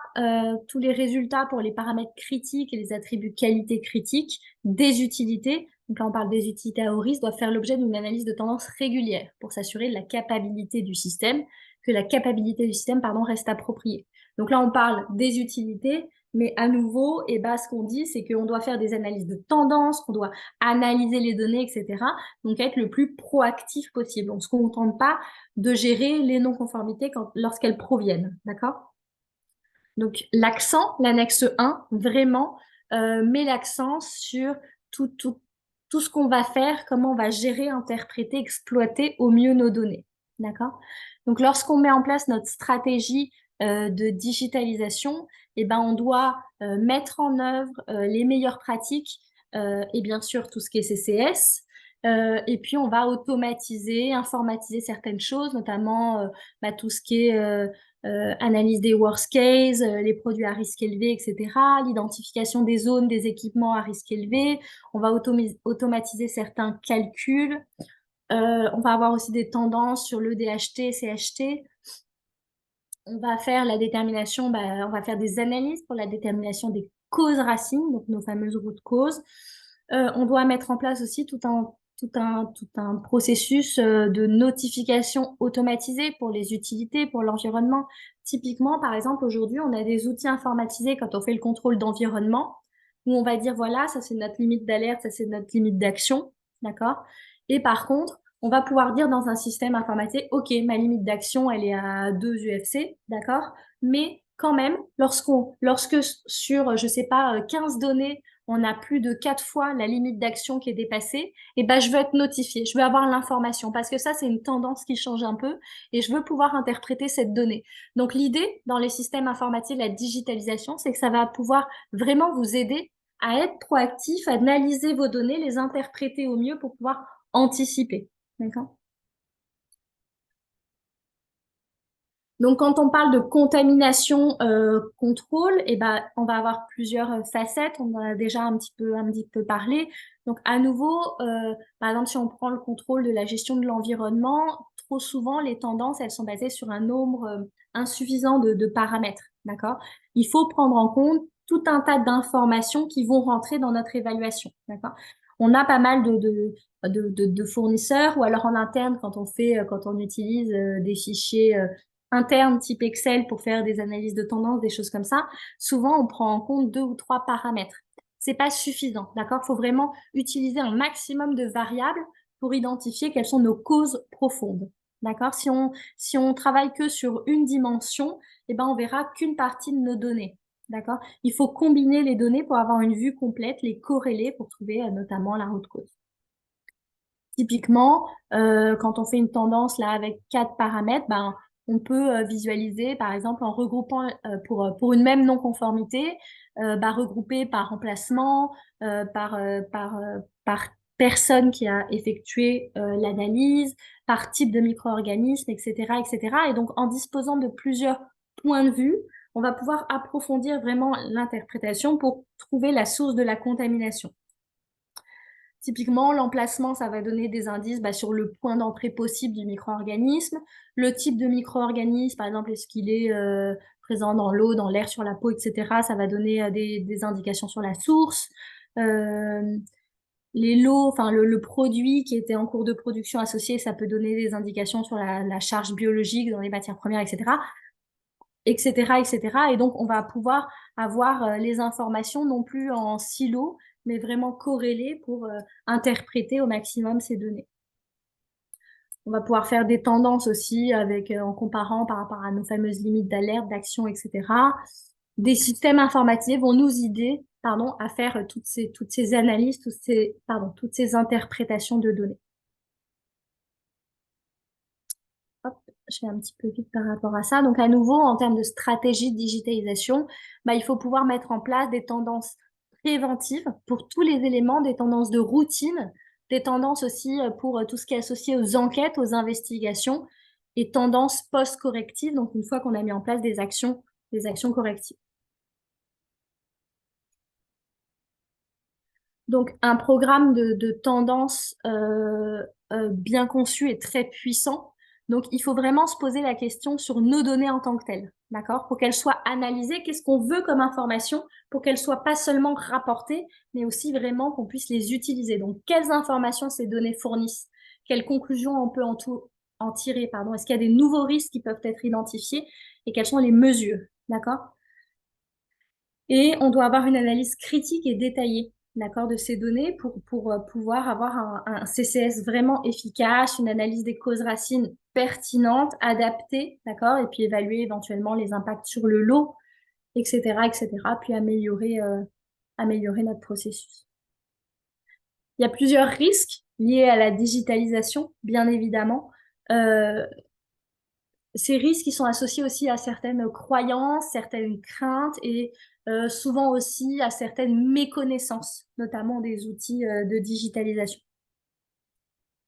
tous les résultats pour les paramètres critiques et les attributs qualité critiques des utilités, donc là on parle des utilités à haut risque, doivent faire l'objet d'une analyse de tendance régulière pour s'assurer de la capacité du système, reste appropriée. Donc là on parle des utilités, mais à nouveau, ce qu'on dit, c'est qu'on doit faire des analyses de tendance, qu'on doit analyser les données, etc. Donc être le plus proactif possible. On ne se contente pas de gérer les non-conformités lorsqu'elles proviennent, d'accord? Donc l'accent, l'annexe 1, vraiment met l'accent sur tout ce qu'on va faire, comment on va gérer, interpréter, exploiter au mieux nos données, d'accord? Donc lorsqu'on met en place notre stratégie de digitalisation, on doit mettre en œuvre les meilleures pratiques et bien sûr tout ce qui est CCS. Et puis on va automatiser, informatiser certaines choses, notamment tout ce qui est analyse des worst case, les produits à risque élevé, etc., l'identification des zones, des équipements à risque élevé. On va automatiser certains calculs. On va avoir aussi des tendances sur le DHT, CHT. On va faire la détermination, on va faire des analyses pour la détermination des causes racines, donc nos fameuses routes causes. On doit mettre en place aussi tout un processus de notification automatisée pour les utilités, pour l'environnement. Typiquement, par exemple, aujourd'hui, on a des outils informatisés quand on fait le contrôle d'environnement, où on va dire, voilà, ça c'est notre limite d'alerte, ça c'est notre limite d'action, d'accord? Et par contre, on va pouvoir dire dans un système informatique, OK, ma limite d'action, elle est à 2 UFC, d'accord? Mais quand même, lorsque sur, je sais pas, 15 données, on a plus de 4 fois la limite d'action qui est dépassée, je veux être notifié, je veux avoir l'information parce que ça, c'est une tendance qui change un peu et je veux pouvoir interpréter cette donnée. Donc, l'idée dans les systèmes informatiques, la digitalisation, c'est que ça va pouvoir vraiment vous aider à être proactif, à analyser vos données, les interpréter au mieux pour pouvoir anticiper. D'accord. Donc, quand on parle de contamination contrôle, on va avoir plusieurs facettes. On en a déjà un petit peu parlé. Donc, à nouveau, par exemple, si on prend le contrôle de la gestion de l'environnement, trop souvent, les tendances, elles sont basées sur un nombre insuffisant de paramètres. D'accord? Il faut prendre en compte tout un tas d'informations qui vont rentrer dans notre évaluation. D'accord? On a pas mal de fournisseurs ou alors en interne quand on utilise des fichiers interne type Excel pour faire des analyses de tendance, des choses comme ça, souvent on prend en compte 2 ou 3 paramètres. C'est pas suffisant, d'accord? Il faut vraiment utiliser un maximum de variables pour identifier quelles sont nos causes profondes, d'accord? Si on travaille que sur une dimension, on verra qu'une partie de nos données, d'accord? Il faut combiner les données pour avoir une vue complète, les corréler pour trouver notamment la route cause. Typiquement, quand on fait une tendance là avec 4 paramètres, on peut visualiser, par exemple, en regroupant pour une même non-conformité, regrouper par emplacement, par personne qui a effectué l'analyse, par type de micro-organisme, etc., etc. Et donc, en disposant de plusieurs points de vue, on va pouvoir approfondir vraiment l'interprétation pour trouver la source de la contamination. Typiquement, l'emplacement, ça va donner des indices sur le point d'entrée possible du micro-organisme. Le type de micro-organisme, par exemple, est-ce qu'il est présent dans l'eau, dans l'air, sur la peau, etc. Ça va donner des indications sur la source. Les lots, le produit qui était en cours de production associé, ça peut donner des indications sur la charge biologique dans les matières premières, etc. etc., etc. Et donc, on va pouvoir avoir les informations non plus en silo, mais vraiment corrélées pour interpréter au maximum ces données. On va pouvoir faire des tendances aussi en comparant par rapport à nos fameuses limites d'alerte, d'action, etc. Des systèmes informatisés vont nous aider pardon, à faire toutes ces analyses, toutes ces interprétations de données. Hop, je vais un petit peu vite par rapport à ça. Donc, à nouveau, en termes de stratégie de digitalisation, il faut pouvoir mettre en place des tendances préventives pour tous les éléments, des tendances de routine, des tendances aussi pour tout ce qui est associé aux enquêtes, aux investigations et tendances post-correctives. Donc, une fois qu'on a mis en place des actions correctives. Donc, un programme de tendance bien conçu et très puissant. Donc, il faut vraiment se poser la question sur nos données en tant que telles, d'accord? Pour qu'elles soient analysées, qu'est-ce qu'on veut comme information, pour qu'elles soient pas seulement rapportées, mais aussi vraiment qu'on puisse les utiliser. Donc, quelles informations ces données fournissent? Quelles conclusions on peut en tirer, pardon? Est-ce qu'il y a des nouveaux risques qui peuvent être identifiés? Et quelles sont les mesures, d'accord? Et on doit avoir une analyse critique et détaillée, d'accord, de ces données pour pouvoir avoir un CCS vraiment efficace, une analyse des causes racines pertinente, adaptée, d'accord, et puis évaluer éventuellement les impacts sur le lot, etc., puis améliorer notre processus. Il y a plusieurs risques liés à la digitalisation, bien évidemment. Ces risques qui sont associés aussi à certaines croyances, certaines craintes et souvent aussi à certaines méconnaissances, notamment des outils de digitalisation.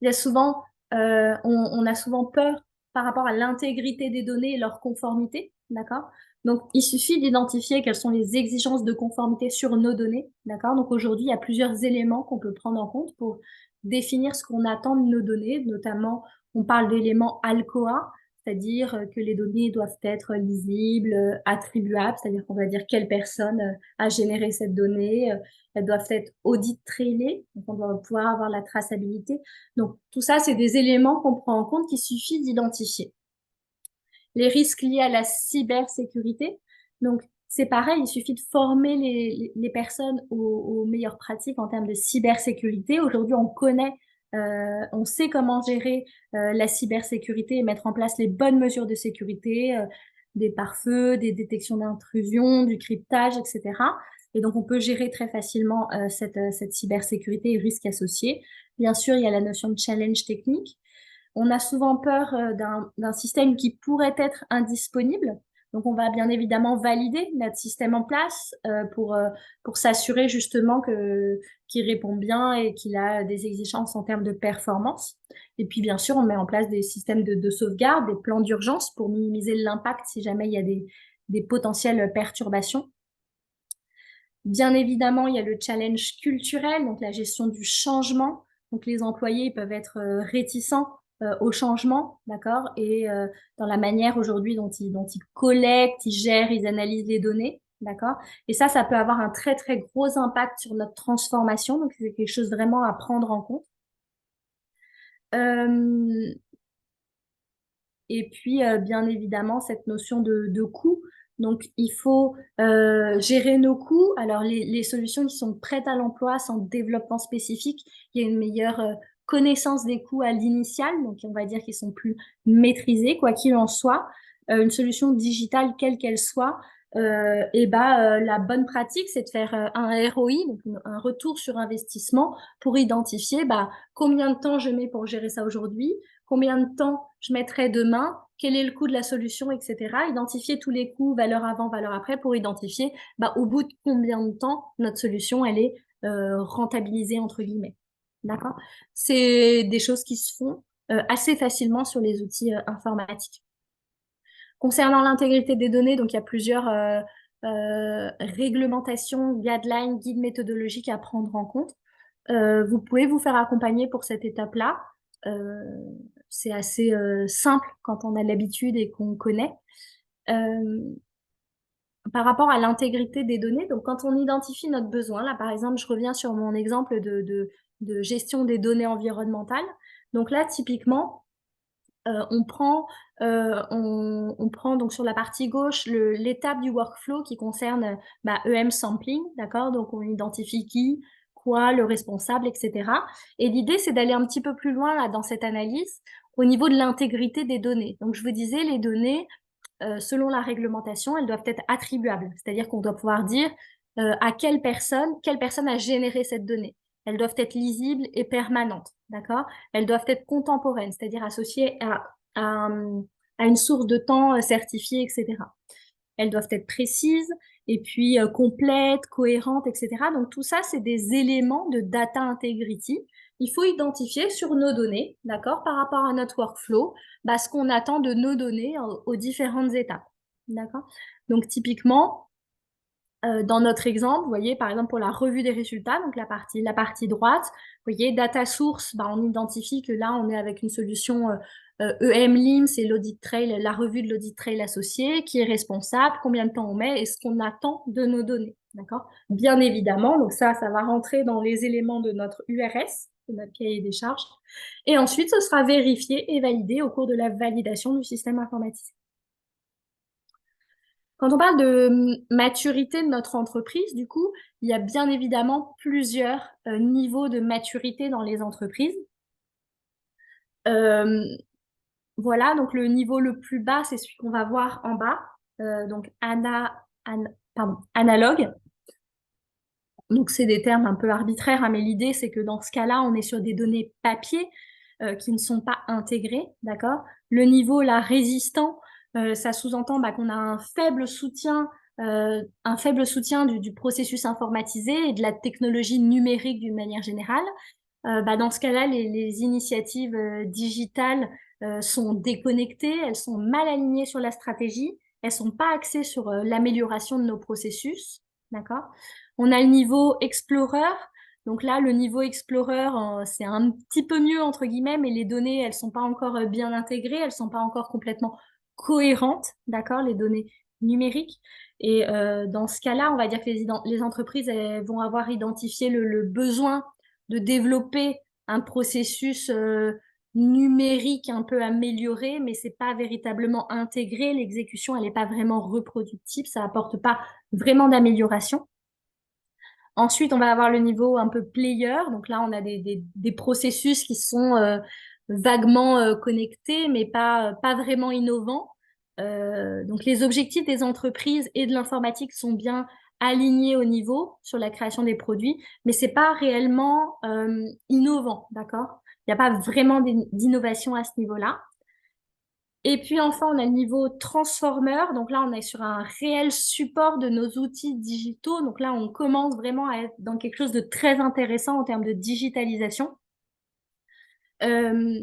Il y a souvent, on a souvent peur par rapport à l'intégrité des données et leur conformité, d'accord? Donc, il suffit d'identifier quelles sont les exigences de conformité sur nos données, d'accord? Donc, aujourd'hui, il y a plusieurs éléments qu'on peut prendre en compte pour définir ce qu'on attend de nos données, notamment, on parle d'éléments ALCOA, c'est-à-dire que les données doivent être lisibles, attribuables, c'est-à-dire qu'on va dire quelle personne a généré cette donnée, elles doivent être audit trailées, donc on doit pouvoir avoir la traçabilité. Donc, tout ça, c'est des éléments qu'on prend en compte qu'il suffit d'identifier. Les risques liés à la cybersécurité. Donc, c'est pareil, il suffit de former les personnes aux meilleures pratiques en termes de cybersécurité. Aujourd'hui, on sait comment gérer la cybersécurité et mettre en place les bonnes mesures de sécurité, des pare-feux, des détections d'intrusion, du cryptage, etc. Et donc, on peut gérer très facilement cette cybersécurité et risques associés. Bien sûr, il y a la notion de challenge technique. On a souvent peur d'un système qui pourrait être indisponible. Donc, on va bien évidemment valider notre système en place pour s'assurer justement qu'il répond bien et qu'il a des exigences en termes de performance. Et puis, bien sûr, on met en place des systèmes de sauvegarde, des plans d'urgence pour minimiser l'impact si jamais il y a des potentielles perturbations. Bien évidemment, il y a le challenge culturel, donc la gestion du changement. Donc, les employés peuvent être réticents au changement, d'accord, et dans la manière aujourd'hui dont ils collectent, ils gèrent, ils analysent les données, d'accord. Et ça peut avoir un très très gros impact sur notre transformation. Donc, c'est quelque chose vraiment à prendre en compte. Et puis, bien évidemment, cette notion de coût. Donc, il faut gérer nos coûts. Alors, les solutions qui sont prêtes à l'emploi sans développement spécifique, il y a une meilleure connaissance des coûts à l'initial. Donc, on va dire qu'ils sont plus maîtrisés, quoi qu'il en soit. Une solution digitale, quelle qu'elle soit, la bonne pratique, c'est de faire un ROI, donc un retour sur investissement, pour identifier combien de temps je mets pour gérer ça aujourd'hui, combien de temps je mettrai demain, quel est le coût de la solution, etc. Identifier tous les coûts, valeur avant, valeur après, pour identifier au bout de combien de temps notre solution elle est rentabilisée entre guillemets. D'accord? C'est des choses qui se font assez facilement sur les outils informatiques. Concernant l'intégrité des données, donc il y a plusieurs réglementations, guidelines, guides méthodologiques à prendre en compte. Vous pouvez vous faire accompagner pour cette étape-là. C'est assez simple quand on a l'habitude et qu'on connaît. Par rapport à l'intégrité des données, donc quand on identifie notre besoin, là par exemple, je reviens sur mon exemple de gestion des données environnementales. Donc là, typiquement, on prend donc sur la partie gauche l'étape du workflow qui concerne EM sampling, d'accord? Donc on identifie qui, quoi, le responsable, etc. Et l'idée, c'est d'aller un petit peu plus loin là dans cette analyse au niveau de l'intégrité des données. Donc je vous disais, les données, selon la réglementation, elles doivent être attribuables, c'est-à-dire qu'on doit pouvoir dire à quelle personne a généré cette donnée. Elles doivent être lisibles et permanentes, d'accord? Elles doivent être contemporaines, c'est-à-dire associées à une source de temps certifiée, etc. Elles doivent être précises et puis complètes, cohérentes, etc. Donc tout ça, c'est des éléments de data integrity. Il faut identifier sur nos données, d'accord, par rapport à notre workflow, bah, ce qu'on attend de nos données aux différentes étapes, d'accord? Donc typiquement, dans notre exemple, vous voyez, par exemple, pour la revue des résultats, donc la partie droite, vous voyez, data source, bah, on identifie que là, on est avec une solution EM-LIM, c'est l'audit trail, la revue de l'audit trail associé, qui est responsable, combien de temps on met et ce qu'on attend de nos données. D'accord? Bien évidemment, donc ça va rentrer dans les éléments de notre URS, de notre cahier des charges. Et ensuite, ce sera vérifié et validé au cours de la validation du système informatique. Quand on parle de maturité de notre entreprise, du coup, il y a bien évidemment plusieurs niveaux de maturité dans les entreprises. Voilà, donc le niveau le plus bas, c'est celui qu'on va voir en bas, donc analogue. Donc c'est des termes un peu arbitraires, hein, mais l'idée c'est que dans ce cas-là, on est sur des données papier qui ne sont pas intégrées, d'accord? Le niveau là résistant, ça sous-entend bah, qu'on a un faible soutien du processus informatisé et de la technologie numérique d'une manière générale. Bah, dans ce cas-là, les initiatives digitales sont déconnectées, elles sont mal alignées sur la stratégie, elles sont pas axées sur l'amélioration de nos processus, d'accord? On a le niveau Explorer. Donc là, le niveau Explorer, c'est un petit peu mieux entre guillemets, mais les données, elles sont pas encore bien intégrées, elles sont pas encore complètement cohérentes, d'accord, les données numériques. Et dans ce cas-là, on va dire que les entreprises elles vont avoir identifié le besoin de développer un processus numérique un peu amélioré, mais c'est pas véritablement intégré. L'exécution, elle n'est pas vraiment reproductible, ça apporte pas vraiment d'amélioration. Ensuite, on va avoir le niveau un peu player. Donc là, on a des processus qui sont vaguement connectés, mais pas vraiment innovants. Donc les objectifs des entreprises et de l'informatique sont bien alignés au niveau sur la création des produits, mais c'est pas réellement innovant, d'accord? Il n'y a pas vraiment d'innovation à ce niveau-là. Et puis enfin, on a le niveau transformer. Donc là, on est sur un réel support de nos outils digitaux. Donc là, on commence vraiment à être dans quelque chose de très intéressant en termes de digitalisation. Euh,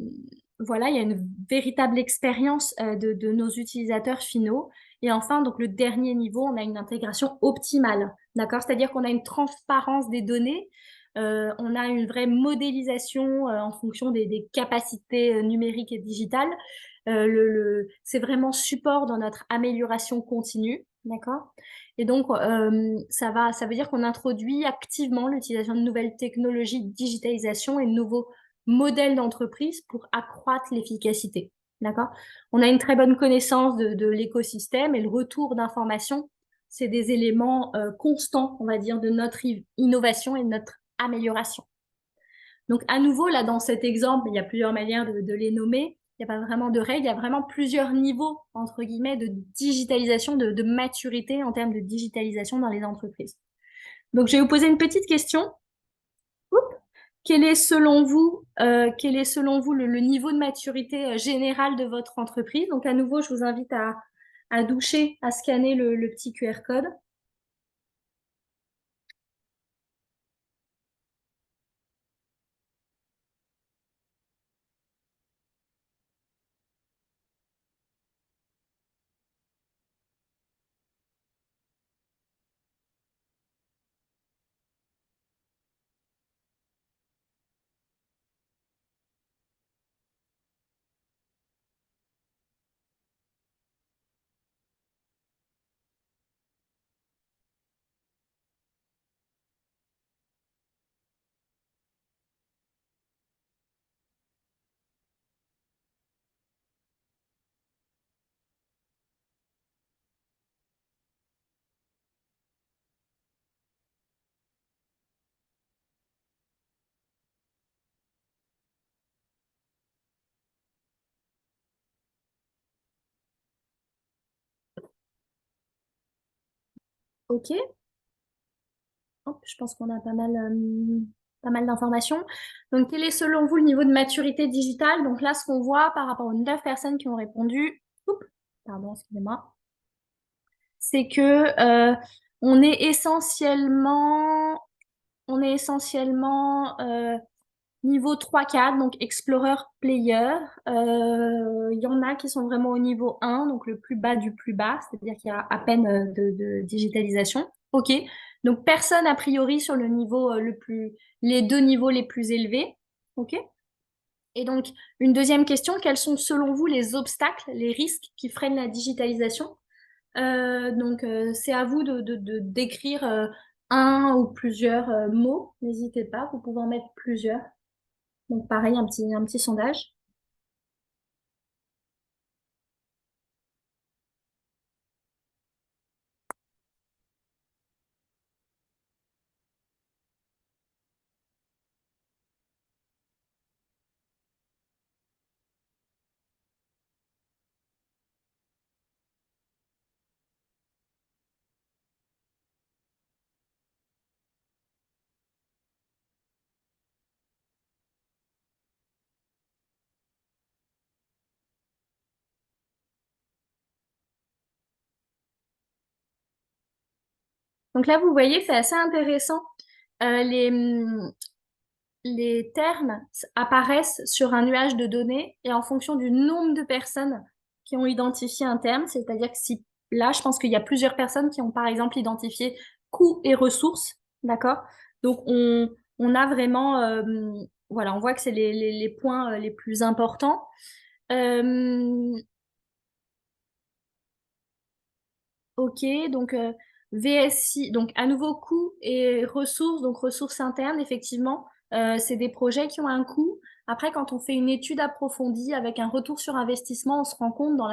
voilà, il y a une véritable expérience de nos utilisateurs finaux. Et enfin, donc le dernier niveau, on a une intégration optimale. D'accord? C'est-à-dire qu'on a une transparence des données. On a une vraie modélisation en fonction des capacités numériques et digitales. C'est vraiment support dans notre amélioration continue, d'accord? Et donc, ça veut dire qu'on introduit activement l'utilisation de nouvelles technologies de digitalisation et de nouveaux modèles d'entreprise pour accroître l'efficacité, d'accord? On a une très bonne connaissance de l'écosystème et le retour d'informations, c'est des éléments constants, on va dire, de notre innovation et de notre amélioration. Donc, à nouveau, là, dans cet exemple, il y a plusieurs manières de les nommer. Il n'y a pas vraiment de règles, il y a vraiment plusieurs niveaux, entre guillemets, de digitalisation, de maturité en termes de digitalisation dans les entreprises. Donc, je vais vous poser une petite question. Oups. Quel est selon vous le niveau de maturité général de votre entreprise? Donc, à nouveau, je vous invite à doucher, à scanner le petit QR code. OK? hop, je pense qu'on a pas mal d'informations. Donc, quel est selon vous le niveau de maturité digitale? Donc là, ce qu'on voit par rapport aux 9 personnes qui ont répondu, pardon, excusez-moi, c'est que on est essentiellement niveau 3-4, donc Explorer Player. Il y en a qui sont vraiment au niveau 1, donc le plus bas du plus bas, c'est-à-dire qu'il y a à peine de digitalisation. OK. Donc personne a priori sur le niveau les 2 niveaux les plus élevés. OK. Et donc, une deuxième question, quels sont selon vous les obstacles, les risques qui freinent la digitalisation? Donc, c'est à vous de décrire un ou plusieurs mots. N'hésitez pas, vous pouvez en mettre plusieurs. Donc, pareil, un petit sondage. Donc là, vous voyez, c'est assez intéressant. Euh, les, hum, les termes apparaissent sur un nuage de données et en fonction du nombre de personnes qui ont identifié un terme, c'est-à-dire que si là, je pense qu'il y a plusieurs personnes qui ont par exemple identifié coûts et ressources, d'accord? Donc on a vraiment, voilà, on voit que c'est les points les plus importants. Euh, Ok, donc VSI, donc à nouveau coûts et ressources, donc ressources internes, effectivement, c'est des projets qui ont un coût. Après, quand on fait une étude approfondie avec un retour sur investissement, on se rend compte dans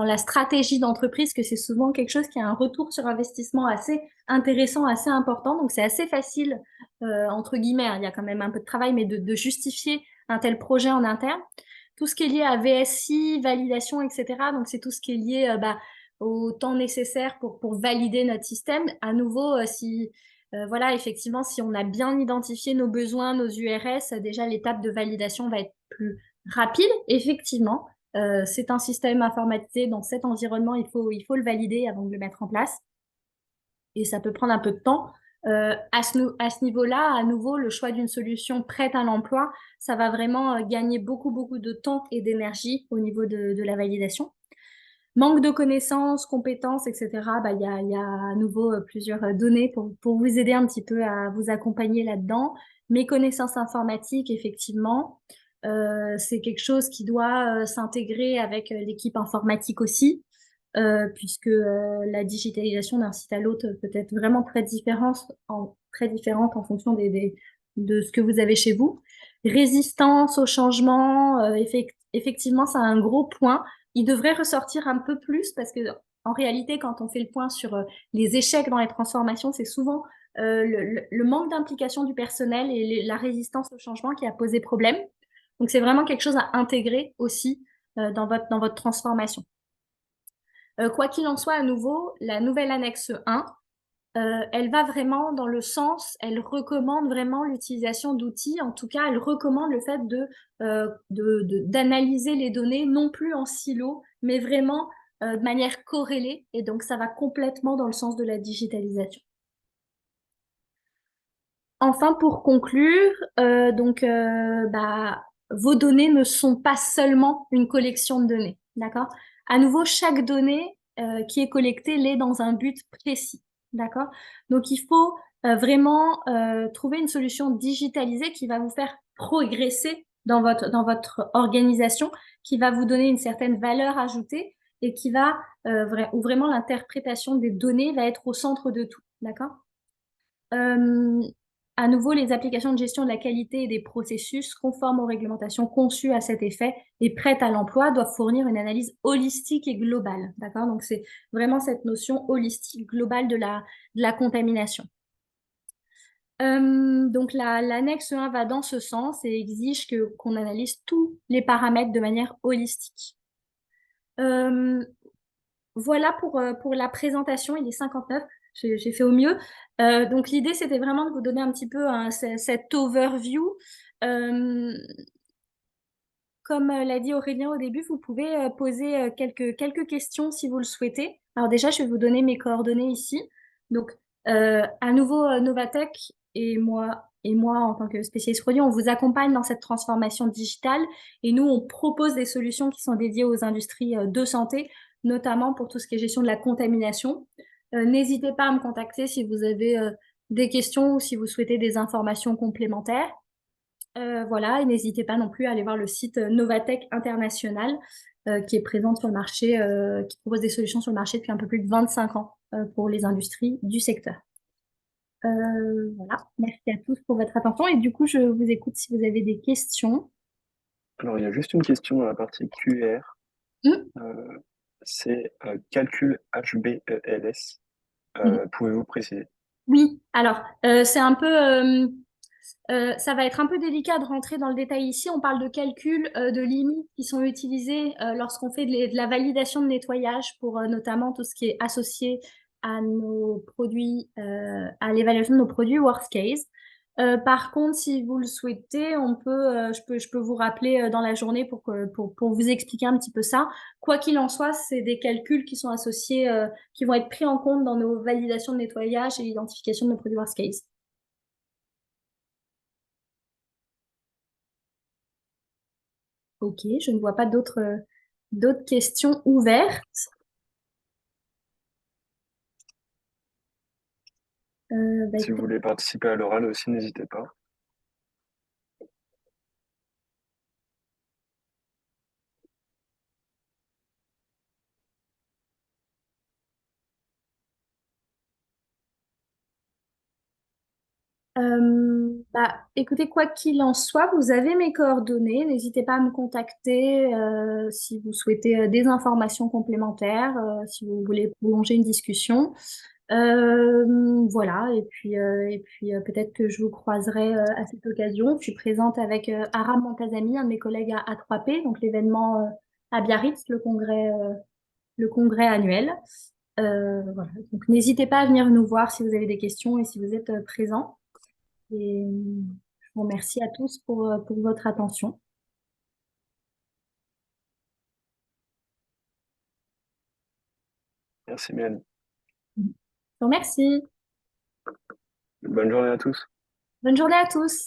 la stratégie d'entreprise que c'est souvent quelque chose qui a un retour sur investissement assez intéressant, assez important. Donc c'est assez facile, entre guillemets, hein, il y a quand même un peu de travail, mais de justifier un tel projet en interne. Tout ce qui est lié à VSI, validation, etc. Donc c'est tout ce qui est lié au temps nécessaire pour valider notre système. À nouveau, si voilà, effectivement, si on a bien identifié nos besoins, nos URS, déjà l'étape de validation va être plus rapide. Effectivement, c'est un système informatisé dans cet environnement, il faut le valider avant de le mettre en place. Et ça peut prendre un peu de temps. À ce niveau-là, à nouveau, le choix d'une solution prête à l'emploi, ça va vraiment gagner beaucoup de temps et d'énergie au niveau de la validation. Manque de connaissances, compétences, etc. Il y a à nouveau plusieurs données pour vous aider un petit peu à vous accompagner là-dedans. Mes connaissances informatiques, effectivement, c'est quelque chose qui doit s'intégrer avec l'équipe informatique aussi, puisque la digitalisation d'un site à l'autre peut être vraiment très différente en fonction de ce que vous avez chez vous. Résistance au changement, effectivement, c'est un gros point. Il devrait ressortir un peu plus parce que en réalité, quand on fait le point sur les échecs dans les transformations, c'est souvent le manque d'implication du personnel et la résistance au changement qui a posé problème. Donc, c'est vraiment quelque chose à intégrer aussi dans votre transformation. Quoi qu'il en soit, à nouveau, la nouvelle annexe 1, elle va vraiment dans le sens, elle recommande vraiment l'utilisation d'outils. En tout cas, elle recommande le fait d'analyser les données, non plus en silo, mais vraiment de manière corrélée. Et donc, ça va complètement dans le sens de la digitalisation. Enfin, pour conclure, vos données ne sont pas seulement une collection de données, d'accord? À nouveau, chaque donnée qui est collectée l'est dans un but précis, d'accord? Donc, il faut vraiment trouver une solution digitalisée qui va vous faire progresser dans votre organisation, qui va vous donner une certaine valeur ajoutée et qui va, où vraiment l'interprétation des données va être au centre de tout, d'accord? Euh, à nouveau, les applications de gestion de la qualité et des processus conformes aux réglementations conçues à cet effet et prêtes à l'emploi doivent fournir une analyse holistique et globale. D'accord? Donc, c'est vraiment cette notion holistique globale de la contamination. Donc, l'annexe 1 va dans ce sens et exige qu'on analyse tous les paramètres de manière holistique. Voilà pour la présentation, il est 59. j'ai fait au mieux. Donc l'idée, c'était vraiment de vous donner un petit peu cet overview. Comme l'a dit Aurélien au début, vous pouvez poser quelques questions si vous le souhaitez. Alors déjà, je vais vous donner mes coordonnées ici. Donc, à nouveau, Novatech et moi, en tant que spécialiste produit, on vous accompagne dans cette transformation digitale et nous, on propose des solutions qui sont dédiées aux industries de santé, notamment pour tout ce qui est gestion de la contamination. N'hésitez pas à me contacter si vous avez des questions ou si vous souhaitez des informations complémentaires. Voilà, et n'hésitez pas non plus à aller voir le site Novatech International qui est présent sur le marché, qui propose des solutions sur le marché depuis un peu plus de 25 ans pour les industries du secteur. Voilà, merci à tous pour votre attention et du coup, je vous écoute si vous avez des questions. Alors, il y a juste une question dans la partie QR. Hum, C'est calcul HBELS. mhm. Pouvez-vous préciser? Oui, alors, c'est un peu, ça va être un peu délicat de rentrer dans le détail ici. On parle de calculs de limites qui sont utilisés lorsqu'on fait de la validation de nettoyage pour notamment tout ce qui est associé à nos produits, à l'évaluation de nos produits worst case. Par contre, si vous le souhaitez, je peux vous rappeler dans la journée pour vous expliquer un petit peu ça. Quoi qu'il en soit, c'est des calculs qui sont associés, qui vont être pris en compte dans nos validations de nettoyage et l'identification de nos produits worst case. Ok, je ne vois pas d'autres questions ouvertes. Si vous Écoutez, voulez participer à l'oral aussi, n'hésitez pas. écoutez, quoi qu'il en soit, vous avez mes coordonnées. N'hésitez pas à me contacter si vous souhaitez des informations complémentaires, si vous voulez prolonger une discussion. Voilà, et puis peut-être que je vous croiserai à cette occasion. Je suis présente avec Aram Montazami, un de mes collègues à 3P, donc l'événement à Biarritz, le congrès annuel. Voilà. Donc n'hésitez pas à venir nous voir si vous avez des questions et si vous êtes présents. Et je vous remercie à tous pour votre attention. Merci bien. Je vous remercie. Bonne journée à tous. Bonne journée à tous.